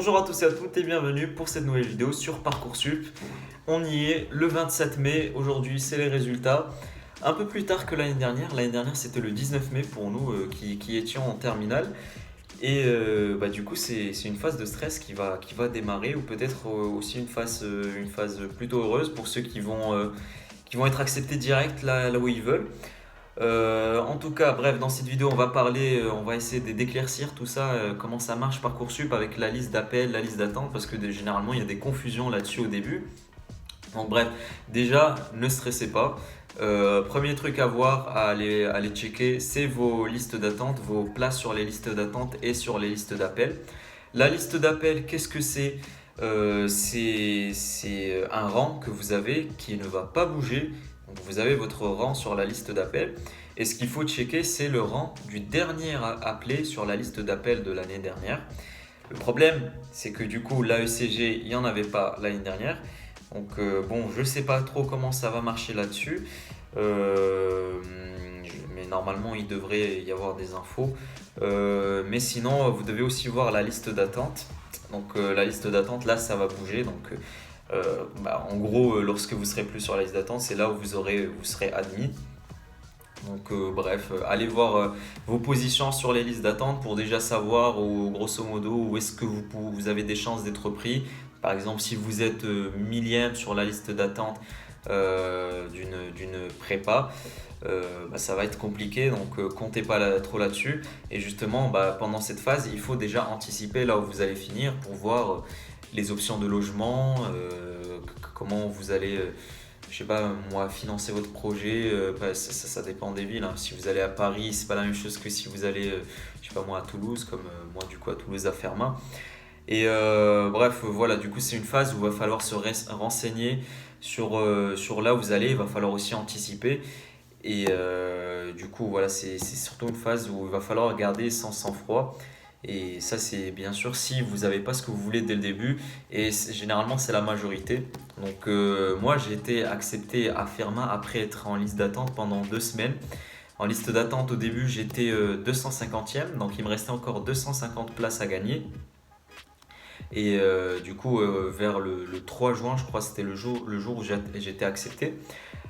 Bonjour à tous et à toutes et bienvenue pour cette nouvelle vidéo sur Parcoursup. On y est le 27 mai, aujourd'hui c'est les résultats. Un peu plus tard que l'année dernière c'était le 19 mai pour nous qui étions en terminale. Et du coup c'est une phase de stress qui va démarrer ou peut-être aussi une phase plutôt heureuse pour ceux qui vont être acceptés direct là où ils veulent. En tout cas, bref, dans cette vidéo, on va parler, on va essayer d'éclaircir tout ça, comment ça marche Parcoursup avec la liste d'appels, la liste d'attente, parce que généralement il y a des confusions là-dessus au début. Donc bref, déjà, ne stressez pas. Premier truc à voir, à aller checker, c'est vos listes d'attente, vos places sur les listes d'attente et sur les listes d'appels. La liste d'appels, qu'est-ce que c'est? C'est un rang que vous avez qui ne va pas bouger. Donc vous avez votre rang sur la liste d'appels. Et ce qu'il faut checker, c'est le rang du dernier appelé sur la liste d'appels de l'année dernière. Le problème, c'est que du coup, l'AECG, il n'y en avait pas l'année dernière. Donc bon, je ne sais pas trop comment ça va marcher là-dessus. Mais normalement, il devrait y avoir des infos. Mais sinon, vous devez aussi voir la liste d'attente. Donc la liste d'attente, là, ça va bouger. Donc en gros, lorsque vous serez plus sur la liste d'attente, c'est là où vous serez admis. Donc allez voir vos positions sur les listes d'attente pour déjà savoir grosso modo où est-ce que vous avez des chances d'être pris. Par exemple, si vous êtes millième sur la liste d'attente d'une prépa, ça va être compliqué, donc comptez pas trop là-dessus. Et justement, pendant cette phase, il faut déjà anticiper là où vous allez finir pour voir les options de logement, comment vous allez je sais pas moi, financer votre projet. Ça dépend des villes, hein. Si vous allez à Paris, c'est pas la même chose que si vous allez je sais pas moi, à Toulouse, comme moi du coup à Toulouse à Fermat. Et voilà, du coup c'est une phase où il va falloir se renseigner sur là où vous allez. Il va falloir aussi anticiper. Et du coup voilà, c'est surtout une phase où il va falloir garder sans sang-froid. Et ça, c'est bien sûr si vous n'avez pas ce que vous voulez dès le début. Et généralement, c'est la majorité. Donc, moi, j'ai été accepté à Fermat après être en liste d'attente pendant 2 semaines. En liste d'attente, au début, j'étais 250e. Donc, il me restait encore 250 places à gagner. Et du coup, vers le 3 juin, je crois, c'était le jour où j'étais accepté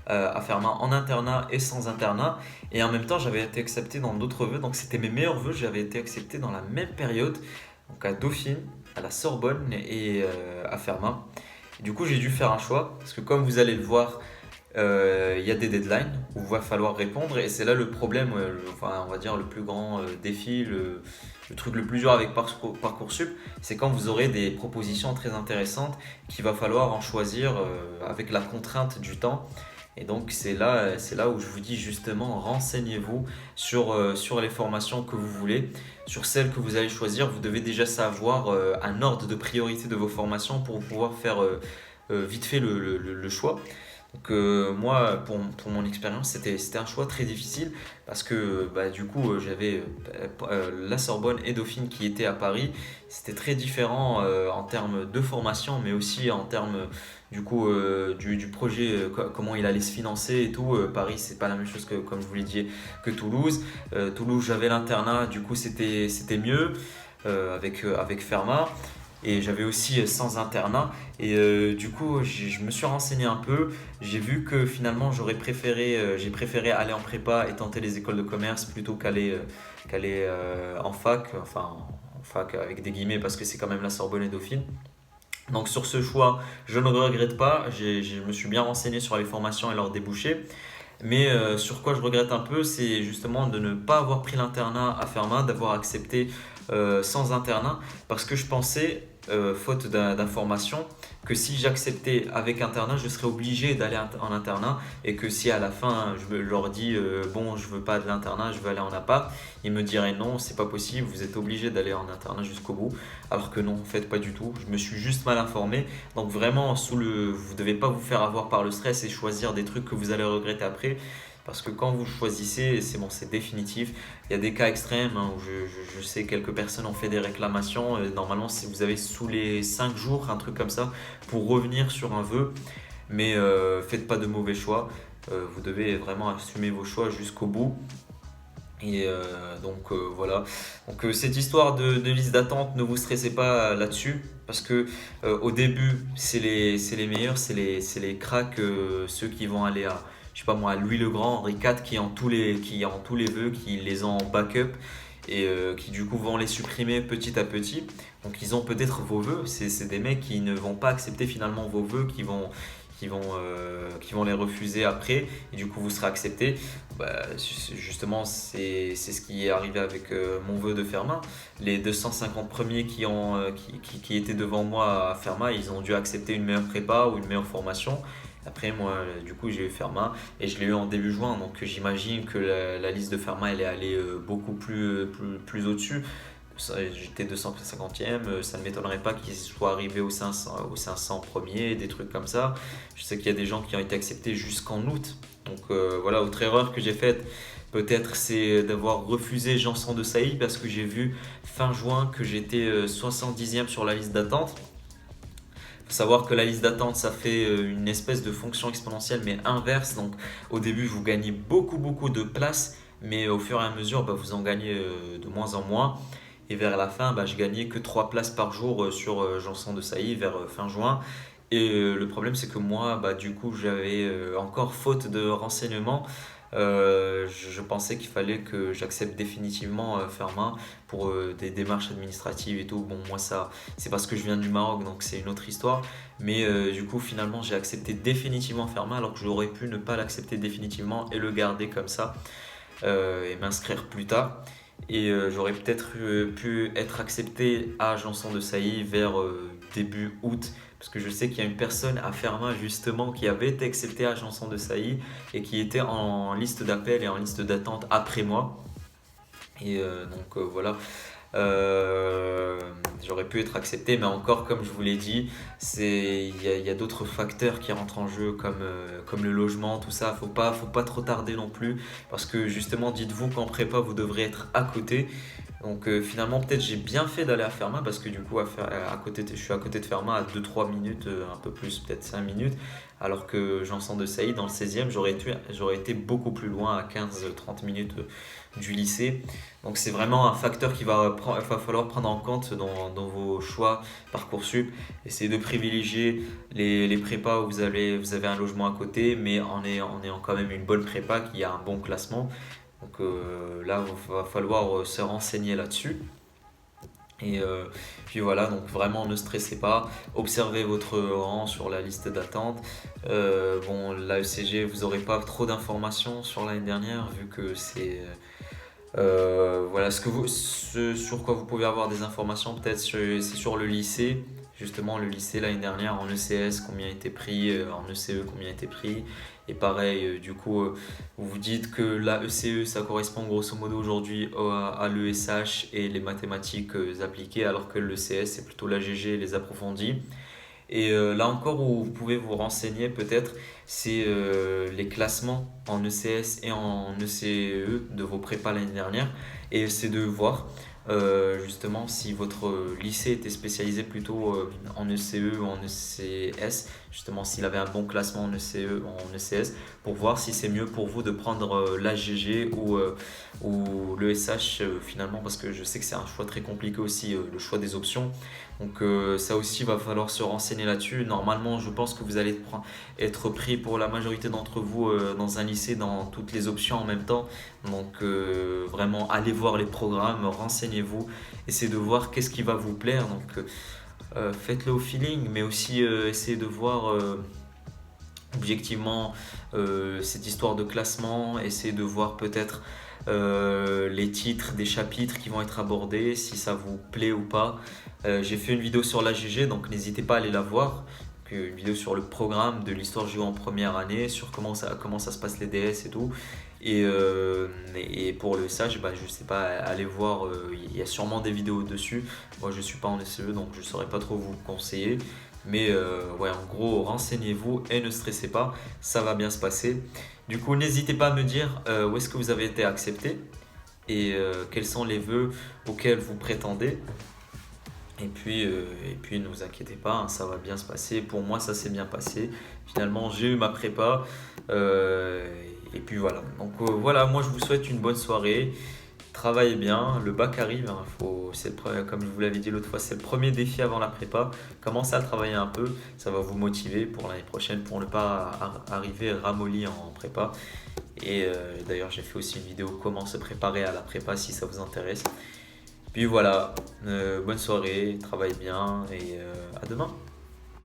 à Fermat en internat et sans internat. Et en même temps, j'avais été accepté dans d'autres vœux. Donc, c'était mes meilleurs vœux. J'avais été accepté dans la même période, donc à Dauphine, à la Sorbonne et à Fermat. Du coup, j'ai dû faire un choix parce que, comme vous allez le voir, il y a des deadlines où il va falloir répondre. Et c'est là le problème, on va dire le plus grand défi, le truc le plus dur avec Parcoursup, c'est quand vous aurez des propositions très intéressantes qu'il va falloir en choisir avec la contrainte du temps. Et donc c'est là où je vous dis justement, renseignez-vous sur les formations que vous voulez, sur celles que vous allez choisir. Vous devez déjà savoir un ordre de priorité de vos formations pour pouvoir faire vite fait le choix. Donc moi, pour mon expérience, c'était un choix très difficile parce que du coup, j'avais la Sorbonne et Dauphine qui étaient à Paris. C'était très différent en termes de formation, mais aussi en termes du coup du projet, comment il allait se financer et tout. Paris, c'est pas la même chose que, comme je vous l'ai dit, que Toulouse. Toulouse, j'avais l'internat, du coup, c'était mieux avec Fermat. Et j'avais aussi sans internat. Et du coup, je me suis renseigné un peu. J'ai vu que finalement, j'ai préféré aller en prépa et tenter les écoles de commerce plutôt qu'aller en fac. Enfin, en fac avec des guillemets parce que c'est quand même la Sorbonne et Dauphine. Donc sur ce choix, je ne regrette pas. Je me suis bien renseigné sur les formations et leurs débouchés. Mais sur quoi je regrette un peu, c'est justement de ne pas avoir pris l'internat à Fermat, d'avoir accepté sans internat, parce que je pensais, faute d'information, que si j'acceptais avec internat, je serais obligé d'aller en internat, et que si à la fin je leur dis bon, je veux pas de l'internat, je veux aller en appart, ils me diraient non, c'est pas possible, vous êtes obligé d'aller en internat jusqu'au bout. Alors que non, en fait, pas du tout. Je me suis juste mal informé. Donc vraiment, vous devez pas vous faire avoir par le stress et choisir des trucs que vous allez regretter après. Parce que quand vous choisissez, c'est bon, c'est définitif. Il y a des cas extrêmes où je sais quelques personnes ont fait des réclamations. Normalement, si vous avez sous les 5 jours, un truc comme ça, pour revenir sur un vœu. Mais faites pas de mauvais choix. Vous devez vraiment assumer vos choix jusqu'au bout. Voilà. Cette histoire de liste d'attente, ne vous stressez pas là-dessus. Parce que au début, c'est les meilleurs, c'est les cracks, ceux qui vont aller à, je sais pas moi, à Louis le Grand, Henri IV, qui ont tous les vœux, qui les ont en backup et qui du coup vont les supprimer petit à petit. Donc ils ont peut-être vos vœux. C'est des mecs qui ne vont pas accepter finalement vos vœux, qui vont les refuser après, et du coup vous serez accepté. Justement, c'est ce qui est arrivé avec mon vœu de Fermat. Les 250 premiers qui étaient devant moi à Fermat, ils ont dû accepter une meilleure prépa ou une meilleure formation. Après, moi, du coup, j'ai eu Fermat et je l'ai eu en début juin. Donc, j'imagine que la liste de Fermat, elle est allée beaucoup plus au-dessus. J'étais 250e, ça ne m'étonnerait pas qu'ils soient arrivés au 500 premiers, des trucs comme ça. Je sais qu'il y a des gens qui ont été acceptés jusqu'en août. Voilà, autre erreur que j'ai faite, peut-être, c'est d'avoir refusé Janson de Sailly parce que j'ai vu fin juin que j'étais 70e sur la liste d'attente. Il faut savoir que la liste d'attente, ça fait une espèce de fonction exponentielle mais inverse. Donc au début, vous gagnez beaucoup de places, mais au fur et à mesure, vous en gagnez de moins en moins. Et vers la fin, je gagnais que 3 places par jour sur Janson de Sailly vers fin juin. Et le problème, c'est que moi, du coup, j'avais encore faute de renseignements. Je pensais qu'il fallait que j'accepte définitivement Fermat pour des démarches administratives et tout. Bon, moi, ça, c'est parce que je viens du Maroc, donc c'est une autre histoire. Mais du coup, finalement, j'ai accepté définitivement Fermat alors que j'aurais pu ne pas l'accepter définitivement et le garder comme ça et m'inscrire plus tard. Et j'aurais peut-être pu être accepté à Janson de Sailly vers début août. Parce que je sais qu'il y a une personne à Fermat justement qui avait été acceptée à Janson de Sailly et qui était en liste d'appel et en liste d'attente après moi. Voilà. Euh, J'aurais pu être accepté, mais encore, comme je vous l'ai dit, il y a d'autres facteurs qui rentrent en jeu, comme le logement, tout ça. Faut pas trop tarder non plus, parce que justement, dites-vous qu'en prépa, vous devrez être à côté. Finalement, peut-être j'ai bien fait d'aller à Fermat, parce que du coup, je suis à côté de Fermat à 2-3 minutes, un peu plus, peut-être 5 minutes, alors que Janson de Sailly, dans le 16e, j'aurais été beaucoup plus loin, à 15-30 minutes du lycée. Donc c'est vraiment un facteur va falloir prendre en compte dans vos choix Parcoursup. Essayez de privilégier les prépas où vous avez un logement à côté, mais en ayant quand même une bonne prépa qui a un bon classement. Là, il va falloir se renseigner là-dessus. Et puis voilà, donc vraiment ne stressez pas, observez votre rang sur la liste d'attente. Bon, la ECG, vous n'aurez pas trop d'informations sur l'année dernière, vu que voilà, ce sur quoi vous pouvez avoir des informations, peut-être c'est sur le lycée. Justement, le lycée l'année dernière en ECS, combien a été pris, en ECE, combien a été pris. Et pareil, du coup, vous vous dites que la ECE, ça correspond grosso modo aujourd'hui à l'ESH et les mathématiques appliquées, alors que le CS, c'est plutôt l'AGG et les approfondis. Et là encore où vous pouvez vous renseigner peut-être, c'est les classements en ECS et en ECE de vos prépas l'année dernière. Et c'est de voir justement si votre lycée était spécialisé plutôt en ECE ou en ECS, justement s'il avait un bon classement en ECE ou en ECS, pour voir si c'est mieux pour vous de prendre l'AGG ou le SH finalement, parce que je sais que c'est un choix très compliqué aussi, le choix des options. Ça aussi, va falloir se renseigner là-dessus. Normalement, je pense que vous allez être pris pour la majorité d'entre vous dans un lycée dans toutes les options en même temps. Vraiment, allez voir les programmes, renseignez-vous, essayez de voir qu'est-ce qui va vous plaire. Faites-le au feeling, mais aussi essayez de voir objectivement cette histoire de classement, essayez de voir peut-être les titres des chapitres qui vont être abordés, si ça vous plaît ou pas. J'ai fait une vidéo sur l'AGG, donc n'hésitez pas à aller la voir. Une vidéo sur le programme de l'histoire géo en première année, sur comment ça se passe les DS et tout. Et pour le SH, je sais pas, allez voir, il y a sûrement des vidéos dessus. Moi je suis pas en SE, donc je saurais pas trop vous conseiller. Mais ouais, en gros, renseignez-vous et ne stressez pas, ça va bien se passer. Du coup, n'hésitez pas à me dire où est-ce que vous avez été accepté et quels sont les vœux auxquels vous prétendez. Et puis ne vous inquiétez pas, hein, ça va bien se passer. Pour moi, ça s'est bien passé. Finalement, j'ai eu ma prépa. Et puis voilà. Donc voilà, moi je vous souhaite une bonne soirée. Travaillez bien, le bac arrive, hein, comme je vous l'avais dit l'autre fois, c'est le premier défi avant la prépa. Commencez à travailler un peu, ça va vous motiver pour l'année prochaine pour ne pas arriver ramolli en prépa. Et d'ailleurs, j'ai fait aussi une vidéo comment se préparer à la prépa si ça vous intéresse. Puis voilà, bonne soirée, travaillez bien et à demain.